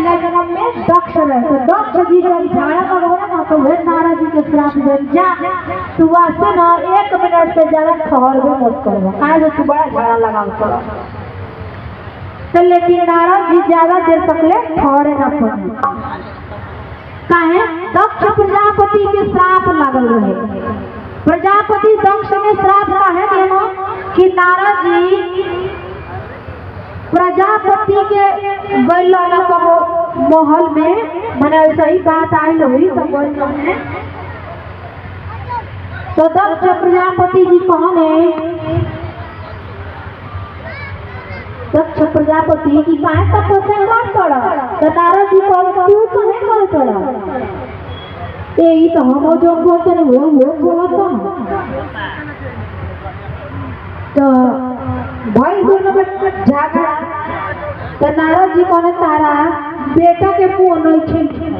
पहले जन्म में दक्ष रहे, तो दक्ष जी जब झाड़ा लगवाना ना तो वे नारद जी के श्राप दे जा तू वास्ते ना 1 मिनट से ज्यादा ठहर भी मत करो, आज तू बड़ा झाड़ा लगा करो। तो लेकिन नारद जी ज्यादा देर तक ले ठहरे ना पड़े, काहे दक्ष प्रजापति के श्राप लागल रहे। प्रजापति दक्ष ने श्राप काहे देना कि नारद जी प्रजापति के गैलन को महल में मैंने ऐसा ही बात आई हुई तो दक्ष प्रजापति जी कहने दक्ष प्रजापति की काहे तपस्या कर पड़ा, तो नारद जी को तू कहे कर पड़ा यही तो हम जो बोलते हैं वो बोलता तो भाई दोनों में झगड़ा तो नारद जी कहने तारा बेटा के मुँह नहीं